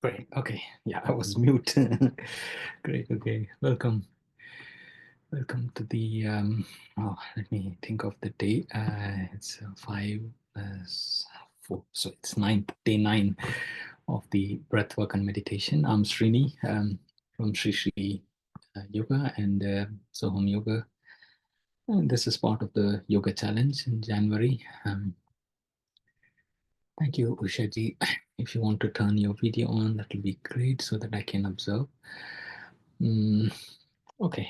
Great. Okay. Yeah, I was mute. Great. Okay. Welcome. Welcome to the. Let me think of the day. It's 5 plus 4, so it's day 9 of the breathwork and meditation. I'm Srini from Sri Sri Yoga and Soham Yoga. And this is part of the Yoga Challenge in January. Thank you, Ushaji. If you want to turn your video on, that will be great so that I can observe. Okay.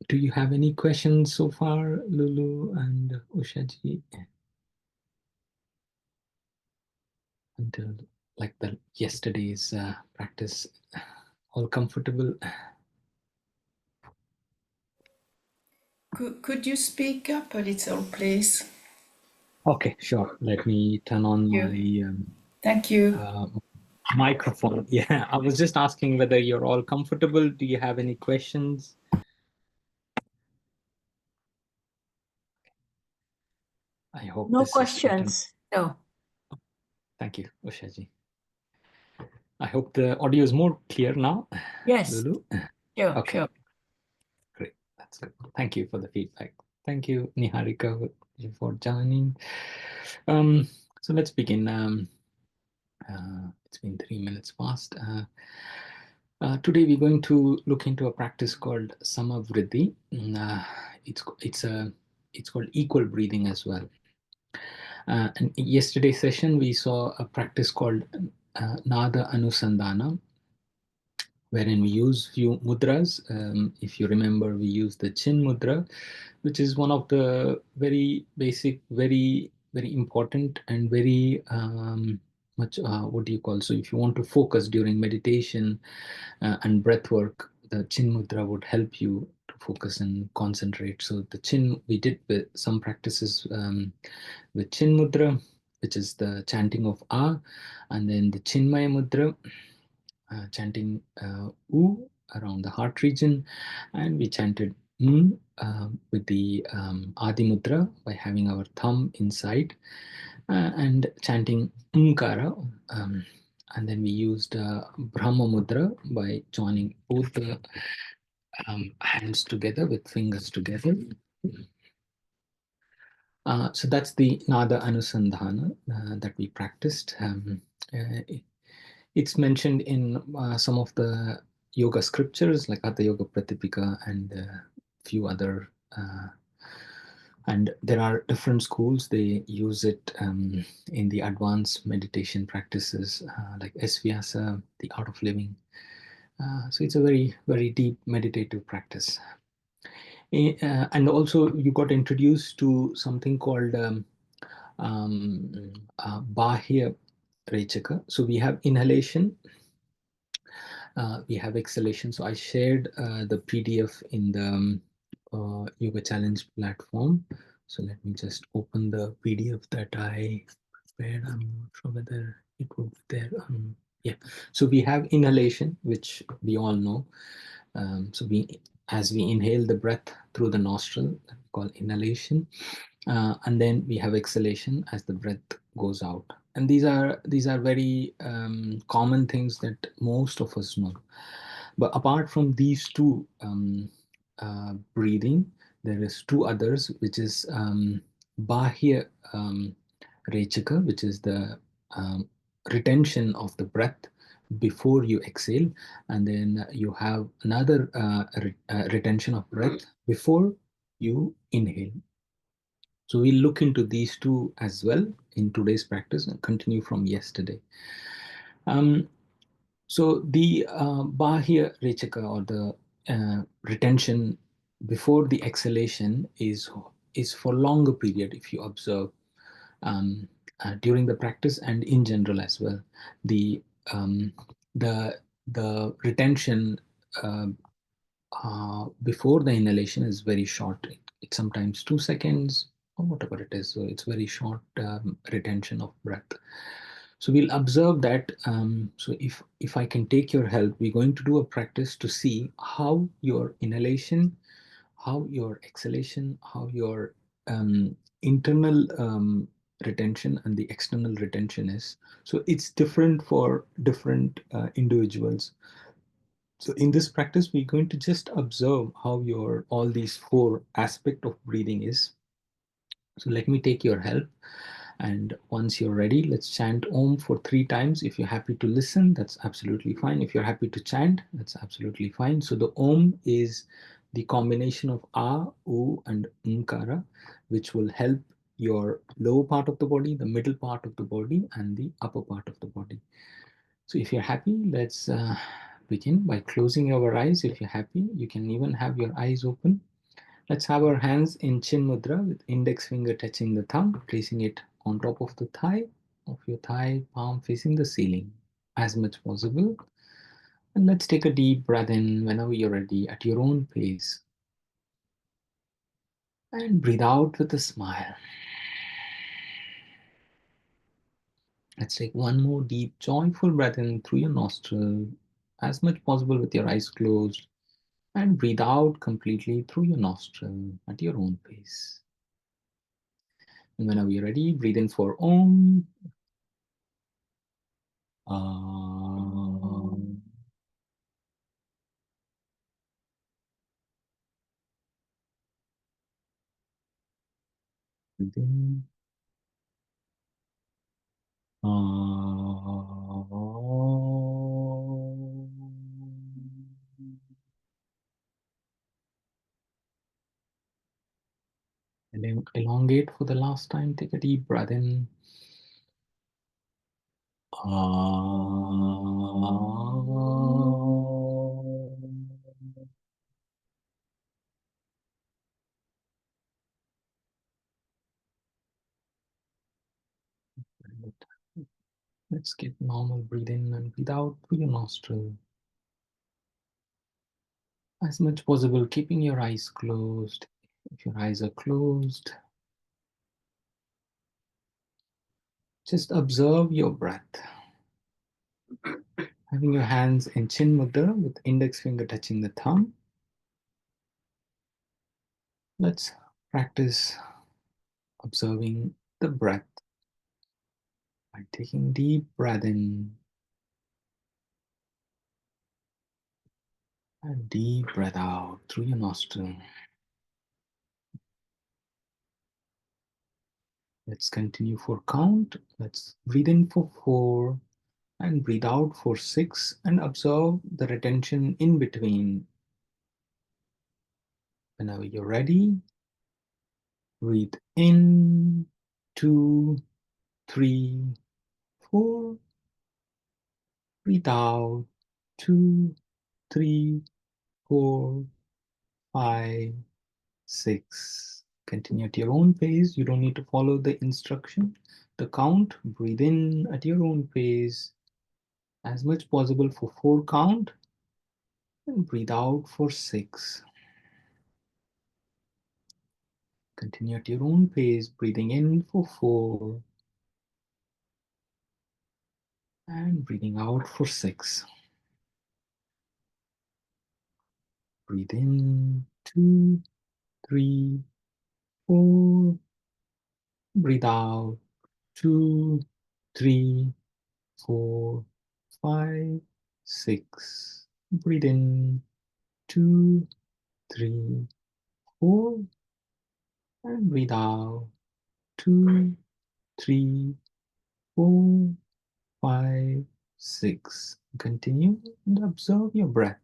Do you have any questions so far, Lulu and Ushaji? Until like the yesterday's practice, all comfortable? Could you speak up a little, please? Okay, sure. Let me turn on my Thank you. Microphone. Yeah, I was just asking whether you're all comfortable. Do you have any questions? I hope no this questions. is No. Thank you, Ushaji. I hope the audio is more clear now. Yes. Lulu? Sure, Okay. sure. Great. That's good. Thank you for the feedback. Thank you, Niharika, for joining. So let's begin. It's been 3 minutes past. Today we're going to look into a practice called Samavriddhi. It's called equal breathing as well. And in yesterday's session we saw a practice called Nada Anusandhana, wherein we use few mudras. If you remember, we use the Chin mudra, which is one of the very basic, very important and very much what do you call, so if you want to focus during meditation and breath work, the Chin mudra would help you to focus and concentrate. So the Chin, we did with some practices with Chin mudra, which is the chanting of Ah, and then the Chinmaya mudra, chanting U around the heart region, and we chanted with the Adi Mudra by having our thumb inside and chanting Umkara. And then we used Brahma Mudra by joining both the hands together with fingers together. So that's the Nada Anusandhana that we practiced. It's mentioned in some of the yoga scriptures like Hatha Yoga Pratipika and a few other. And there are different schools, they use it in the advanced meditation practices like Svyasa, the art of living. So it's a very deep meditative practice. And also you got introduced to something called Bahya Rechaka. So we have inhalation, we have exhalation. So I shared the PDF in the Yoga Challenge platform. So let me just open the PDF that I prepared. I'm not sure whether it would be there. Yeah. So we have inhalation, which we all know. So as we inhale the breath through the nostril, that we call inhalation, and then we have exhalation as the breath goes out. And these are very common things that most of us know. But apart from these two breathing, there is two others, which is Bahya Rechaka, which is the retention of the breath before you exhale, and then you have another retention of breath before you inhale. So we'll look into these two as well in today's practice and continue from yesterday. So the Bahya Rechaka, or the retention before the exhalation, is for longer period if you observe during the practice and in general as well. The retention before the inhalation is very short. It's sometimes 2 seconds or whatever it is. So it's very short retention of breath. So we'll observe that. So if I can take your help, we're going to do a practice to see how your inhalation, how your exhalation, how your internal retention and the external retention is. So it's different for different individuals. So in this practice, we're going to just observe how your all these four aspect of breathing is. So let me take your help. And once you're ready, let's chant Om for 3 times. If you're happy to listen, that's absolutely fine. If you're happy to chant, that's absolutely fine. So the Om is the combination of A, U, and Nkara, which will help your lower part of the body, the middle part of the body, and the upper part of the body. So if you're happy, let's begin by closing your eyes. If you're happy, you can even have your eyes open. Let's have our hands in Chin Mudra with index finger touching the thumb, placing it on top of the thigh, of your thigh, palm facing the ceiling as much possible. And let's take a deep breath in whenever you're ready at your own pace. And breathe out with a smile. Let's take one more deep, joyful breath in through your nostril, as much possible with your eyes closed. And breathe out completely through your nostril at your own pace. And whenever you're ready, breathe in for Om. Um, breathe in. And then elongate for the last time. Take a deep breath in. Let's get normal breathe in and breathe out through your nostril. As much possible, keeping your eyes closed. If your eyes are closed, just observe your breath. Having your hands in Chin Mudra with index finger touching the thumb. Let's practice observing the breath by taking deep breath in and deep breath out through your nostril. Let's continue for count. Let's breathe in for 4 and breathe out for 6 and observe the retention in between. Whenever you're ready, breathe in 2, 3, 4. Breathe out 2, 3, 4, 5, 6. Continue at your own pace. You don't need to follow the instruction. The count, breathe in at your own pace as much possible for 4 count and breathe out for 6. Continue at your own pace, breathing in for 4 and breathing out for 6. Breathe in 2, 3, 4. Breathe out 2, 3, 4, 5, 6. Breathe in 2, 3, 4. And breathe out 2, 3, 4, 5, 6. Continue and observe your breath.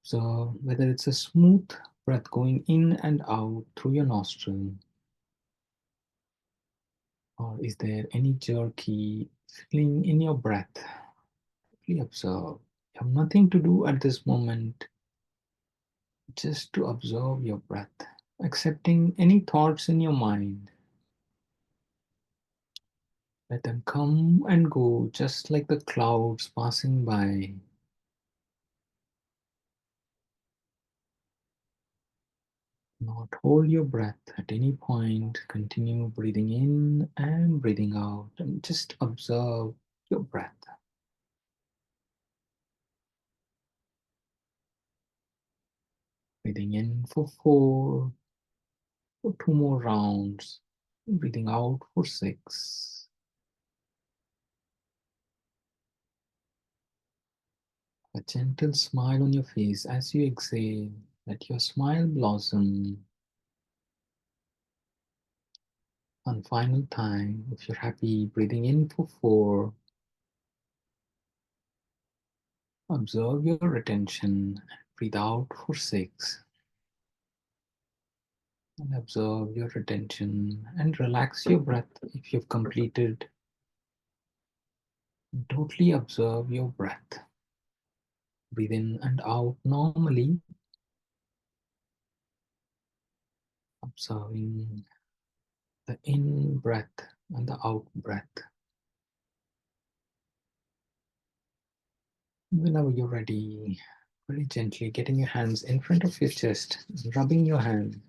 So whether it's a smooth breath going in and out through your nostril, or is there any jerky feeling in your breath? Really observe. You have nothing to do at this moment, just to observe your breath, accepting any thoughts in your mind. Let them come and go just like the clouds passing by. Not hold your breath at any point. Continue breathing in and breathing out and just observe your breath. Breathing in for 4, for 2 more rounds. Breathing out for 6. A gentle smile on your face as you exhale. Let your smile blossom. One final time, if you're happy, breathing in for 4. Observe your retention. Breathe out for 6. And observe your retention and relax your breath if you've completed. Totally observe your breath. Breathe in and out normally, observing the in breath and the out breath. Whenever you're ready, very gently getting your hands in front of your chest, rubbing your hand,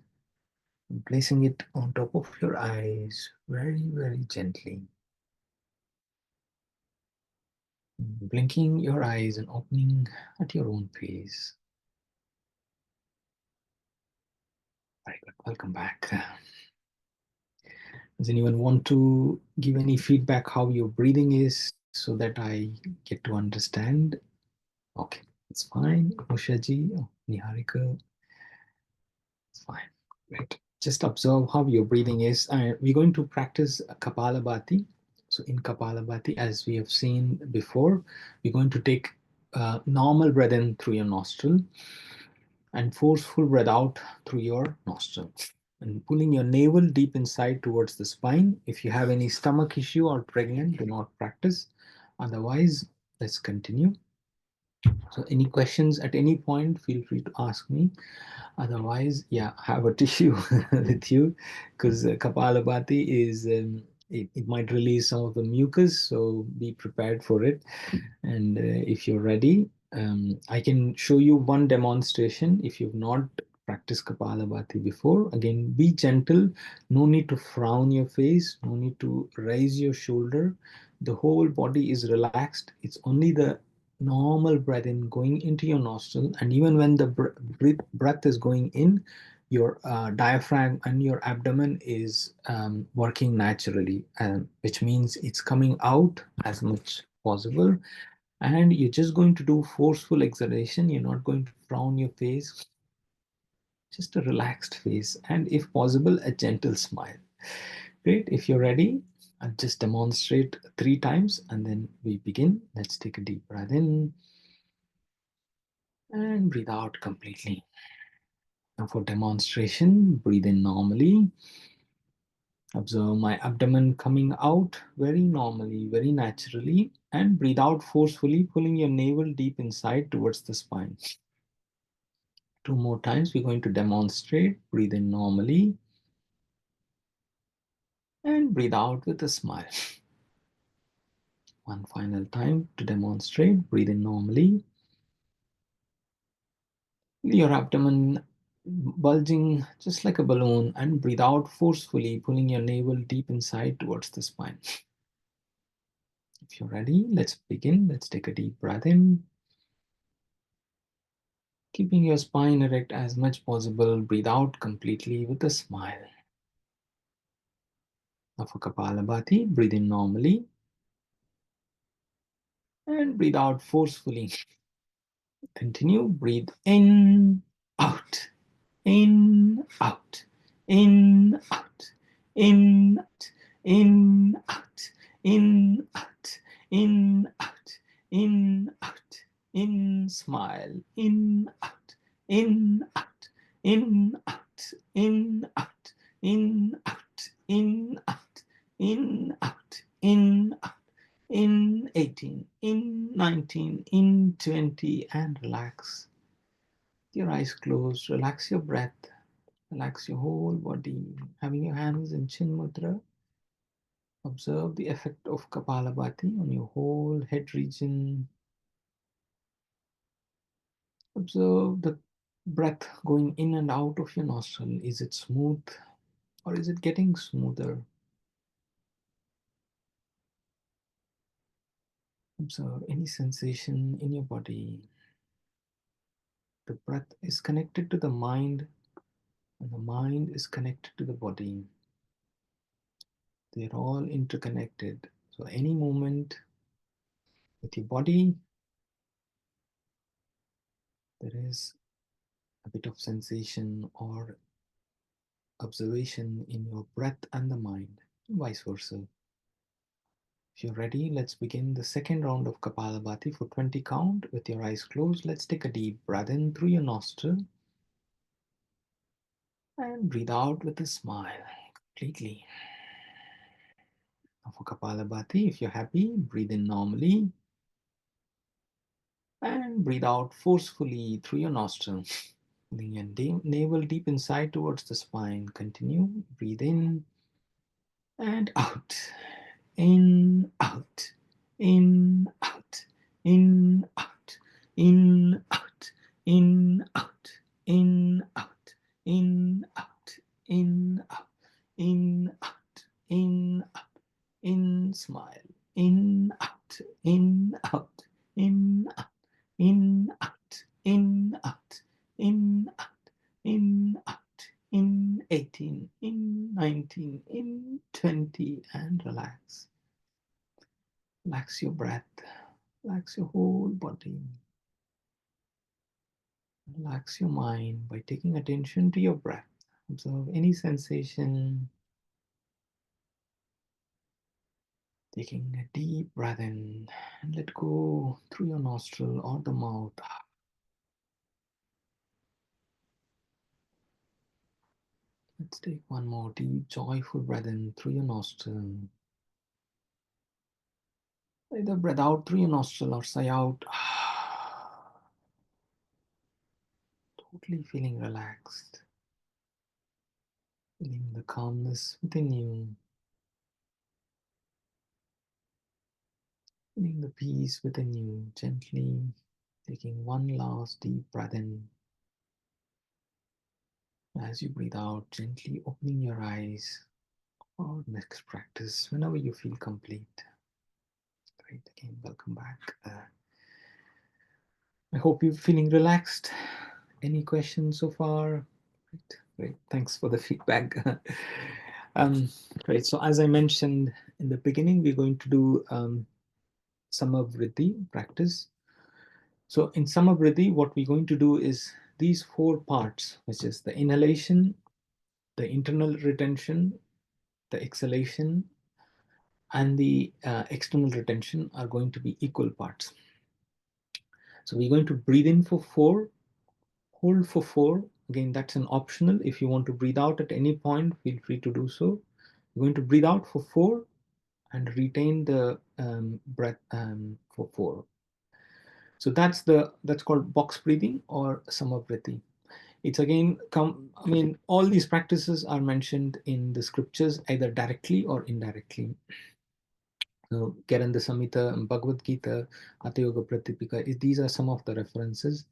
and placing it on top of your eyes very, very gently. Blinking your eyes and opening at your own pace. Very good. Welcome back. Does anyone want to give any feedback how your breathing is so that I get to understand? Okay, it's fine. Ushaji, Niharika, it's fine. Great. Just observe how your breathing is. We're going to practice Kapalabhati. So in Kapalabhati, as we have seen before, we're going to take normal breath in through your nostril and forceful breath out through your nostril. And pulling your navel deep inside towards the spine. If you have any stomach issue or pregnant, do not practice. Otherwise, let's continue. So any questions at any point, feel free to ask me. Otherwise, yeah, have a tissue with you because Kapalabhati is, it might release some of the mucus, so be prepared for it. And if you're ready, I can show you one demonstration if you've not practiced Kapalabhati before. Again, be gentle. No need to frown your face. No need to raise your shoulder. The whole body is relaxed. It's only the normal breath in going into your nostril. And even when the breath is going in, your diaphragm and your abdomen is working naturally, which means it's coming out as much possible. And you're just going to do forceful exhalation. You're not going to frown your face, just a relaxed face, and if possible, a gentle smile. Great. If you're ready, I'll just demonstrate 3 times and then we begin. Let's take a deep breath in and breathe out completely. Now, for demonstration, breathe in normally. Observe my abdomen coming out very normally, very naturally, and breathe out forcefully, pulling your navel deep inside towards the spine. 2 more times, we're going to demonstrate. Breathe in normally and breathe out with a smile. One final time to demonstrate. Breathe in normally. Your abdomen bulging just like a balloon and breathe out forcefully, pulling your navel deep inside towards the spine. If you're ready, let's begin. Let's take a deep breath in. Keeping your spine erect as much possible, breathe out completely with a smile. Now for Kapalabhati, breathe in normally and breathe out forcefully. Continue, breathe in, out, in, out, in, out, in, out, in, out, in, out, in, out, in, out, in, smile, in, out, in, out, in, out, in, out, in, out, in, out, in, out, in, out, in 18, in 19, in 20, and relax. Your eyes closed, relax your breath, relax your whole body, having your hands in Chin Mudra. Observe the effect of Kapalabhati on your whole head region. Observe the breath going in and out of your nostril. Is it smooth or is it getting smoother? Observe any sensation in your body. The breath is connected to the mind, and the mind is connected to the body. They're all interconnected. So any movement with your body, there is a bit of sensation or observation in your breath and the mind, and vice versa. If you're ready, let's begin the second round of Kapalabhati for 20 count with your eyes closed. Let's take a deep breath in through your nostril and breathe out with a smile completely. Now for Kapalabhati, if you're happy, breathe in normally and breathe out forcefully through your nostril. Bring your navel deep inside towards the spine. Continue. Breathe in and out. In, out. In, out. In, out. In, out. In, out. In, out. In, out. In, out. In, out. In, out. In, smile. In, out. In, out. In, out. In, out. In, out. In, out. In, out. In 18, in 19, in 20, and relax. Relax your breath, relax your whole body. Relax your mind by taking attention to your breath. Observe any sensation. Taking a deep breath in and let go through your nostril or the mouth. Let's take one more deep, joyful breath in through your nostril. Either breath out through your nostril or sigh out. Totally feeling relaxed. Feeling the calmness within you. Feeling the peace within you. Gently taking one last deep breath in. As you breathe out, gently opening your eyes for next practice whenever you feel complete. Great. Again, welcome back. I hope you're feeling relaxed. Any questions so far? Great, great. Thanks for the feedback. Great. So as I mentioned in the beginning, we're going to do Samavritti practice. So in Samavritti, what we're going to do is these four parts, which is the inhalation, the internal retention, the exhalation, and the external retention are going to be equal parts. So we're going to breathe in for 4, hold for 4. Again, that's an optional. If you want to breathe out at any point, feel free to do so. You're going to breathe out for 4 and retain the breath for 4. So that's called box breathing or Samavritti. It's again all these practices are mentioned in the scriptures either directly or indirectly. So Keranda Samhita, Bhagavad Gita, Hatha Yoga Pratipika, these are some of the references.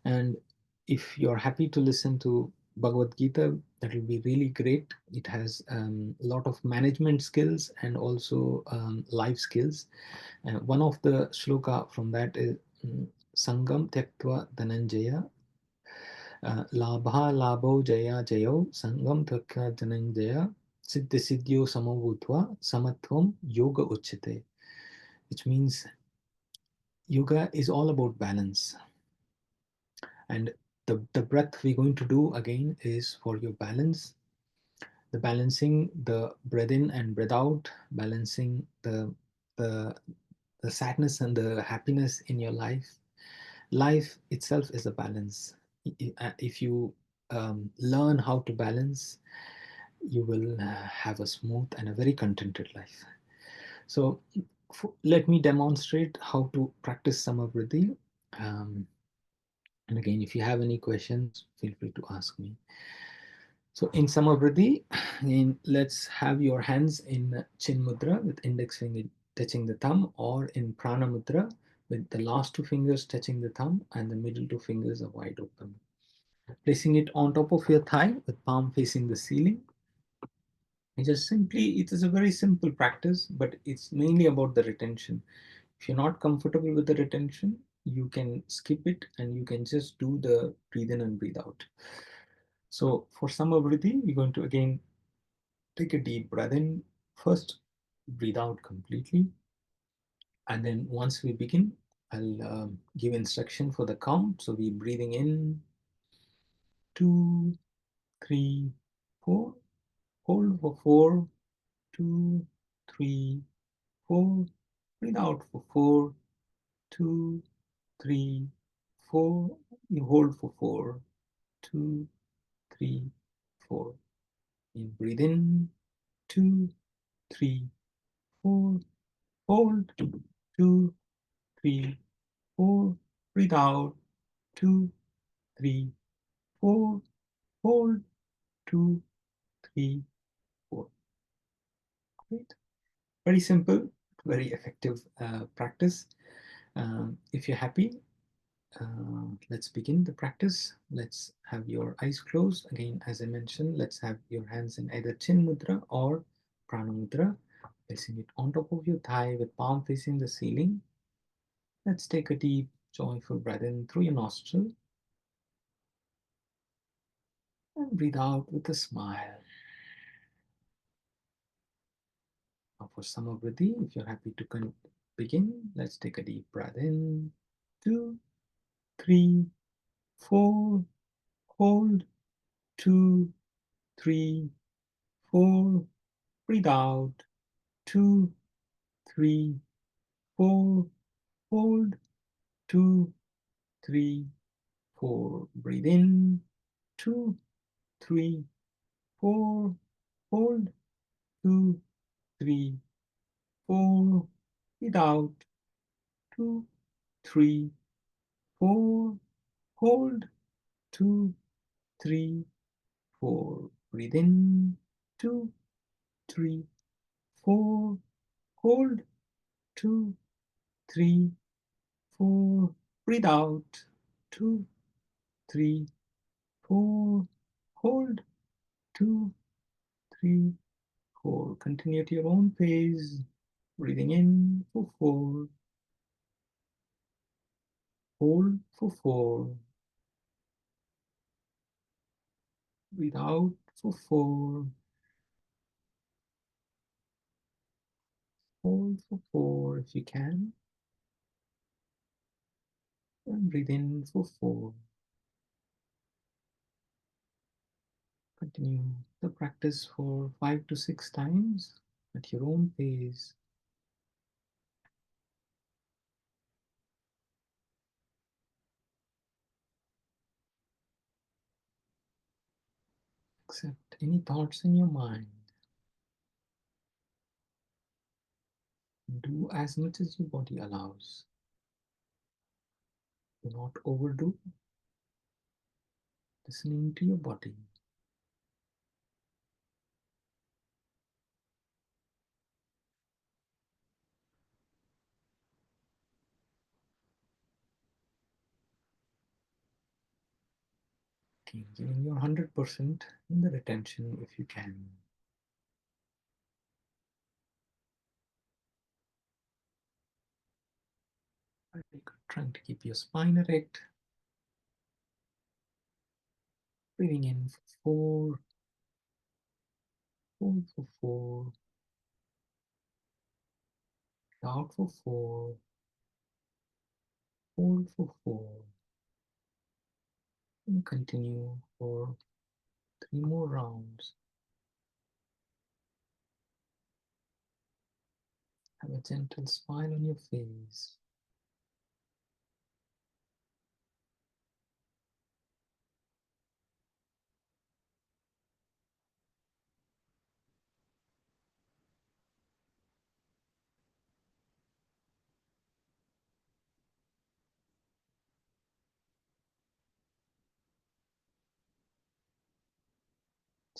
And if you're happy to listen to Bhagavad Gita, that will be really great. It has a lot of management skills and also life skills. One of the shloka from that is Sangam Tyaktva Dhananjaya Labha Labho Jaya Jayo Sangam Tyaktva Dhananjaya Siddhi Siddhyo Samavutva Samatvam Yoga Uchite, which means yoga is all about balance. And the breath we're going to do again is for your balance, the balancing the breath in and breath out, balancing the sadness and the happiness in your life. Life itself is a balance. If you learn how to balance, you will have a smooth and a very contented life. So let me demonstrate how to practice Samavritti. And again, if you have any questions, feel free to ask me. So in Samavritti, let's have your hands in Chin Mudra with index finger touching the thumb, or in Prana Mudra with the last 2 fingers touching the thumb and the middle 2 fingers are wide open. Placing it on top of your thigh with palm facing the ceiling. It is a very simple practice, but it's mainly about the retention. If you're not comfortable with the retention, you can skip it and you can just do the breathe in and breathe out. So for Samavritti, we're going to again take a deep breath in First, breathe out completely. And then once we begin, I'll give instruction for the count. So we're breathing in 2, 3, 4. Hold for 4, 2, 3, 4. Breathe out for 4, 2, 3, 4. You hold for 4, 2, 3, 4. You breathe in 2, 3, 4. Hold 2, 3, 4. Breathe out 2, 3, 4. Hold 2, 3, 4. Great. Very simple, very effective practice. If you're happy, let's begin the practice. Let's have your eyes closed. Again, as I mentioned, let's have your hands in either Chin Mudra or Prana Mudra, placing it on top of your thigh with palm facing the ceiling. Let's take a deep, joyful breath in through your nostril and breathe out with a smile. Now for Samavriddhi, if you're happy to begin, let's take a deep breath in. 2, 3, 4. Hold 2, 3, 4. Breathe out 2, 3, 4. Hold 2, 3, 4. Breathe in 2, 3, 4. Hold 2, 3, 4. Breathe out 2, 3, 4. Hold 2, 3, 4. Breathe in 2, 3, 4. Hold 2, 3, 4. Breathe out 2, 3, 4. Hold 2, 3, 4. Continue at your own pace. Breathing in for 4. Hold for 4. Breathe out for 4. Hold for 4 if you can. And breathe in for 4. Continue the practice for 5 to 6 times at your own pace. Accept any thoughts in your mind. Do as much as your body allows. Do not overdo listening to your body. Giving your 100% in the retention if you can. Trying to keep your spine erect. Breathing in for 4. Hold for 4. Out for 4. Hold for 4. And continue for 3 more rounds. Have a gentle smile on your face.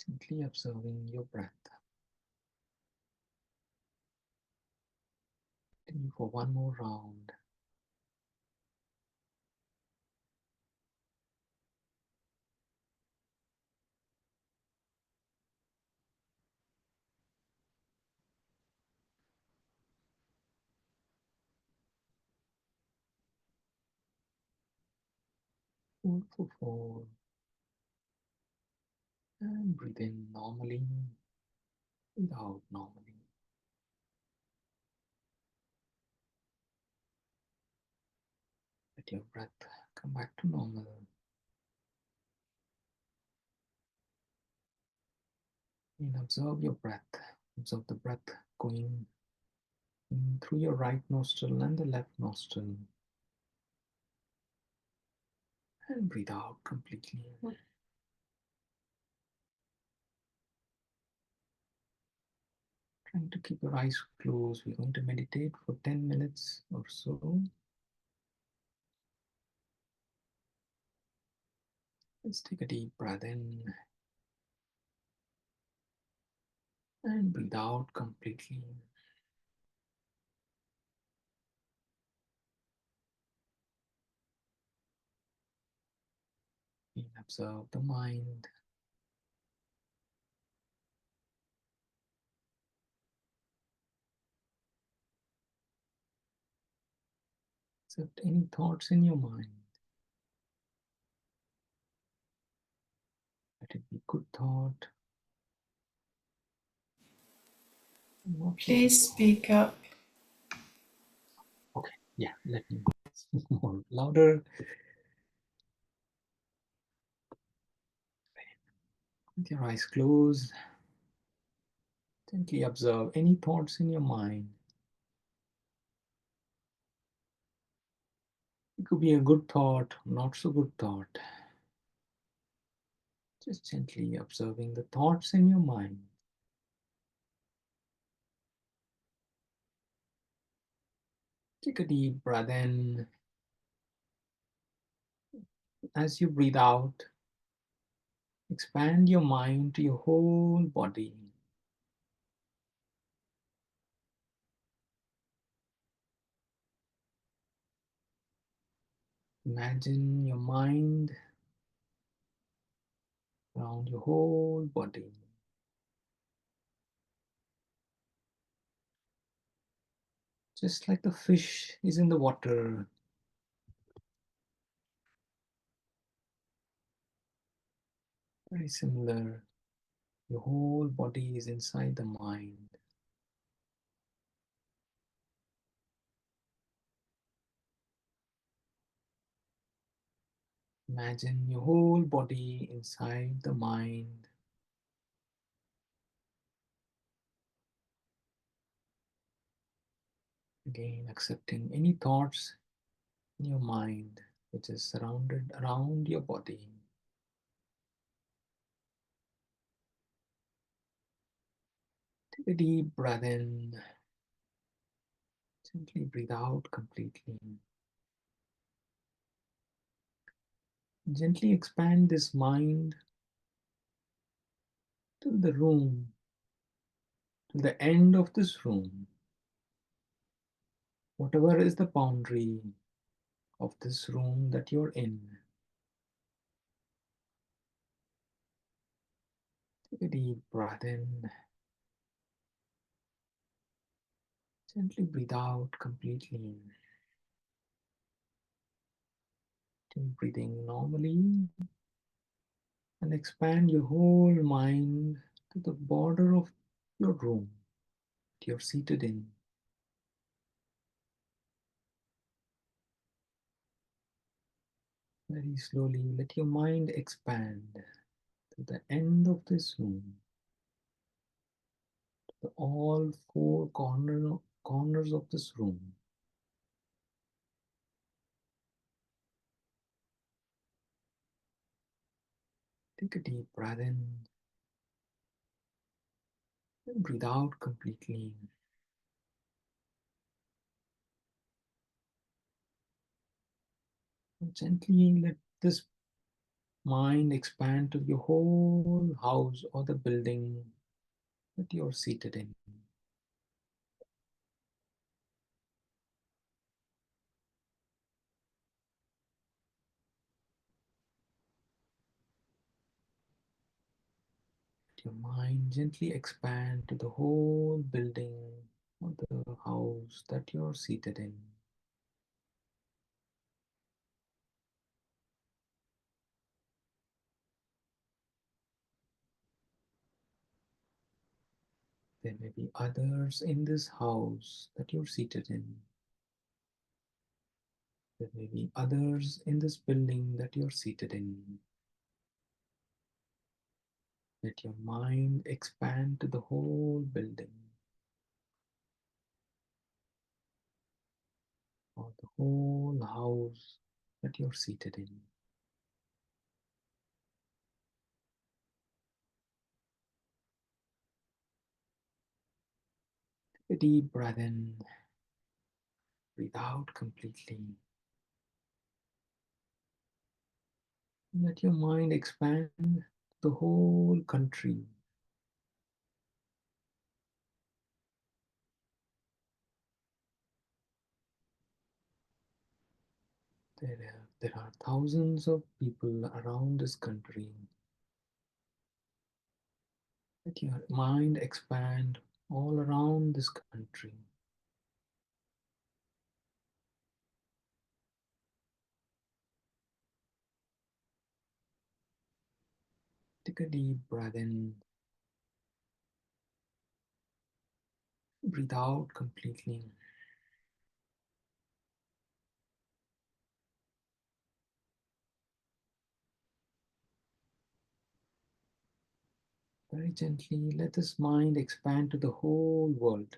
Gently observing your breath. Continue for 1 more round. Hold for 4. And breathe in normally. Breathe out normally. Let your breath come back to normal. And observe your breath. Observe the breath going in through your right nostril and the left nostril. And breathe out completely. Trying to keep your eyes closed. We're going to meditate for 10 minutes or so. Let's take a deep breath in and breathe out completely. And observe the mind. Accept any thoughts in your mind. Let it be good thought, not so good Please thought. speak up. Okay, yeah, let me more louder. With your eyes closed, gently observe any thoughts in your mind. It could be a good thought, not so good thought. Just gently observing the thoughts in your mind. Take a deep breath in. As you breathe out, expand your mind to your whole body. Imagine your mind around your whole body. Just like the fish is in the water, very similar. Your whole body is inside the mind. Imagine your whole body inside the mind. Again, accepting any thoughts in your mind which is surrounded around your body. Take a deep breath in. Gently breathe out completely. Gently expand this mind to the room, to the end of this room. Whatever is the boundary of this room that you're in. Take a deep breath in. Gently breathe out completely. Keep breathing normally and expand your whole mind to the border of your room that you're seated in. Very slowly let your mind expand to the end of this room, to all four corners of this room. Take a deep breath in and breathe out completely. And gently let this mind expand to your whole house or the building that you're seated in. Let your mind gently expand to the whole building or the house that you're seated in. There may be others in this house that you're seated in. There may be others in this building that you're seated in. Let your mind expand to the whole building or the whole house that you're seated in. Take a deep breath in, breathe out completely. Let your mind expand to the whole country. There are thousands of people around this country. Let your mind expand all around this country. Take a deep breath in, breathe out completely. Very gently let this mind expand to the whole world.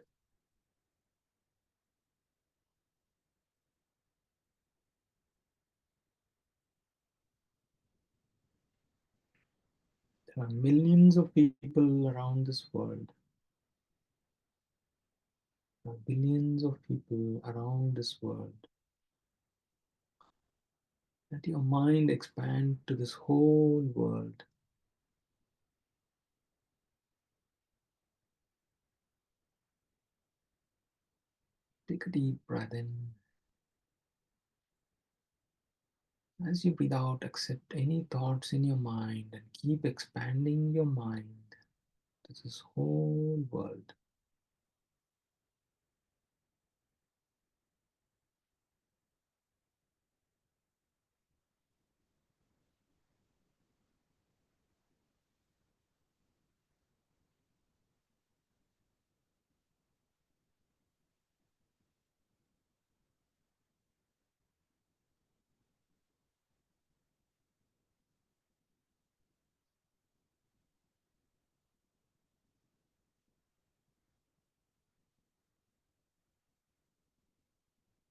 There are millions of people around this world. There are billions of people around this world. Let your mind expand to this whole world. Take a deep breath in. As you breathe out, accept any thoughts in your mind and keep expanding your mind to this whole world.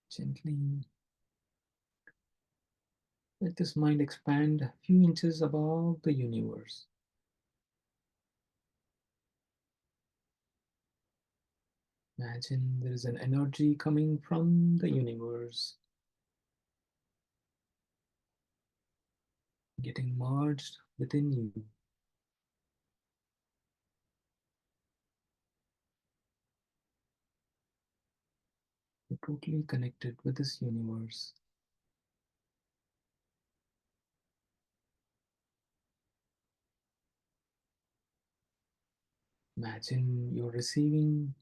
Gently let this mind expand a few inches above the universe. Imagine there is an energy coming from the universe, getting merged within you. You're totally connected with this universe. Imagine you're receiving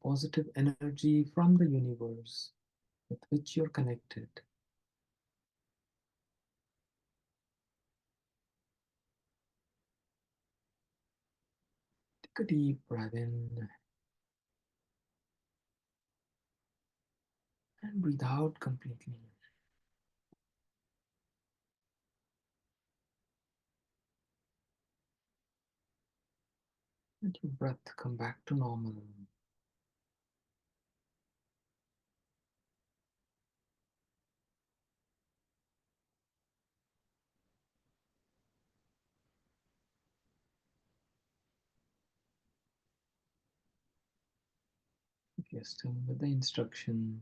positive energy from the universe with which you're connected. Take a deep breath in and breathe out completely. Let your breath come back to normal. If you're still with the instruction,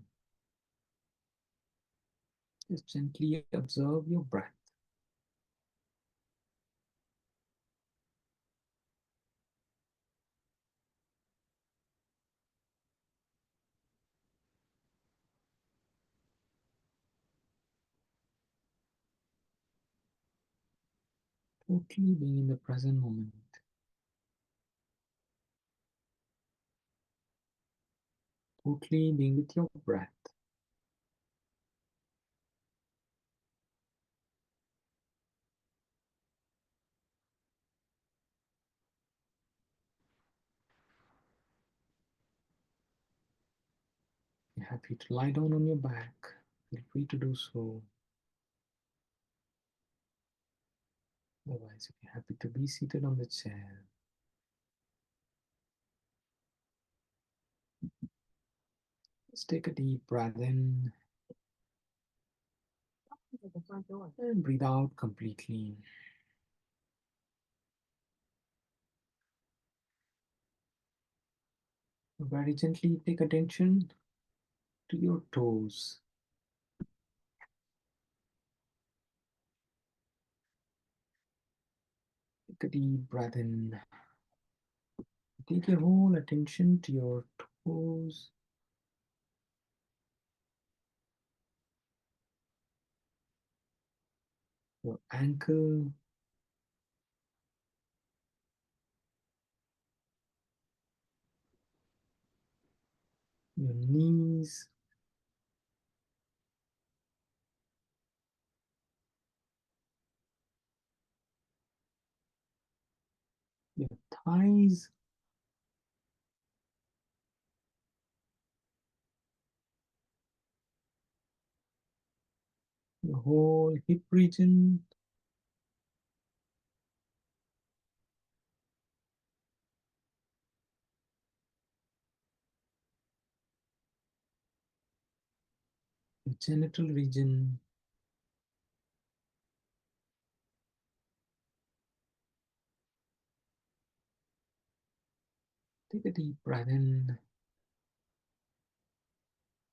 just gently observe your breath. Totally being in the present moment. Totally being with your breath. You're happy to lie down on your back. feel free to do so. Otherwise, if you're happy to be seated on the chair, let's take a deep breath in and breathe out completely. Very gently take attention to your toes. Take a deep breath in. Take your whole attention to your toes, your ankle, your knees, your thighs, your whole hip region, your genital region. Take a deep breath in.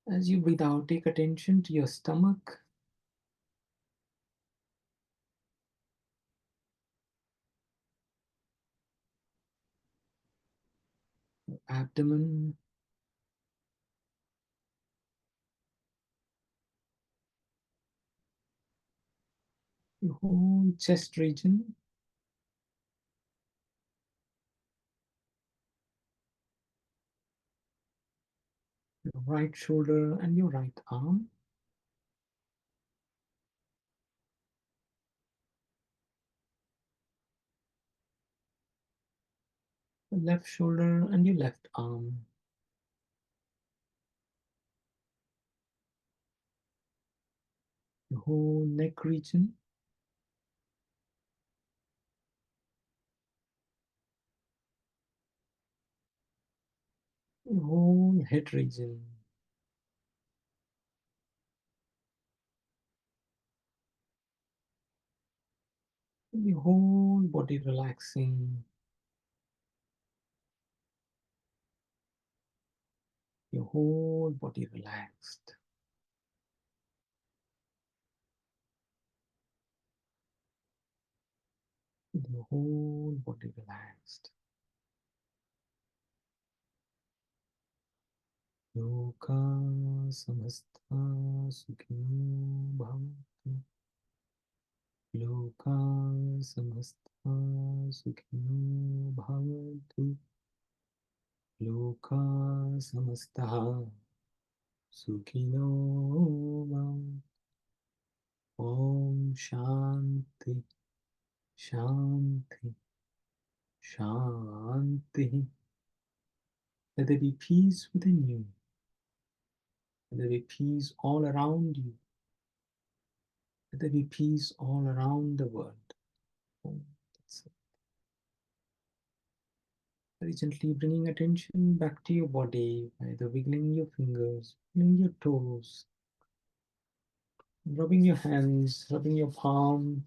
As you breathe out, take attention to your stomach, your abdomen, your whole chest region, your right shoulder and your right arm, the left shoulder and your left arm, your whole neck region, your whole head region, your whole body relaxing, your whole body relaxed, your whole body relaxed. Loka samastha sukhino bhavantu. Loka samastha sukhino bhavantu. Loka samastha sukhino bhavantu. Om Shanti Shanti Shanti. Let there be peace within you. Let there be peace all around you. Let there be peace all around the world. That's it. Very gently bringing attention back to your body, either wiggling your fingers, wiggling your toes, rubbing your hands, rubbing your palm.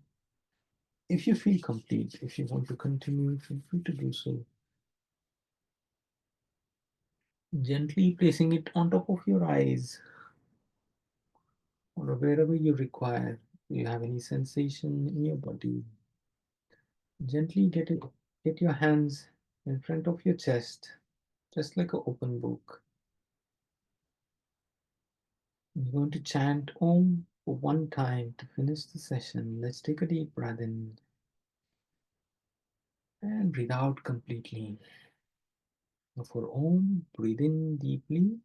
If you feel complete, if you want to continue, feel free to do so. Gently placing it on top of your eyes or wherever you require. If you have any sensation in your body, gently get your hands in front of your chest, just like an open book. We're going to chant Om for one time to finish the session. Let's take a deep breath in and breathe out completely. Now for Om, breathe in deeply.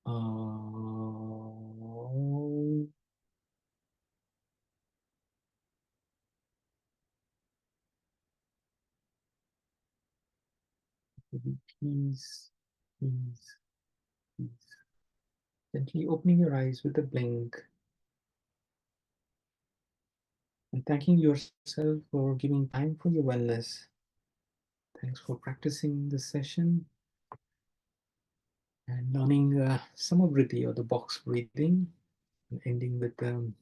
Om. Peace, peace, peace. Gently opening your eyes with a blink and thanking yourself for giving time for your wellness. Thanks for practicing this session and learning Samavriti or the box breathing, and ending with the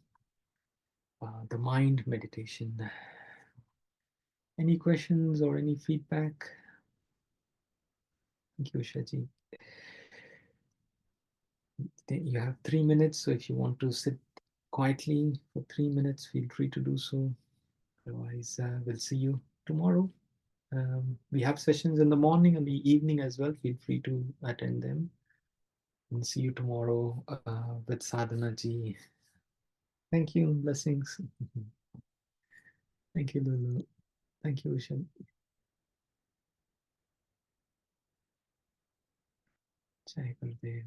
mind meditation. Any questions or any feedback? Thank you, Shaji. You have 3 minutes, so if you want to sit quietly for 3 minutes, feel free to do so. Otherwise, we'll see you tomorrow. We have sessions in the morning and the evening as well. Feel free to attend them. And see you tomorrow with Sadhana ji. Thank you. Blessings. Thank you, Lulu. Thank you, Usha. Jai Gurudev.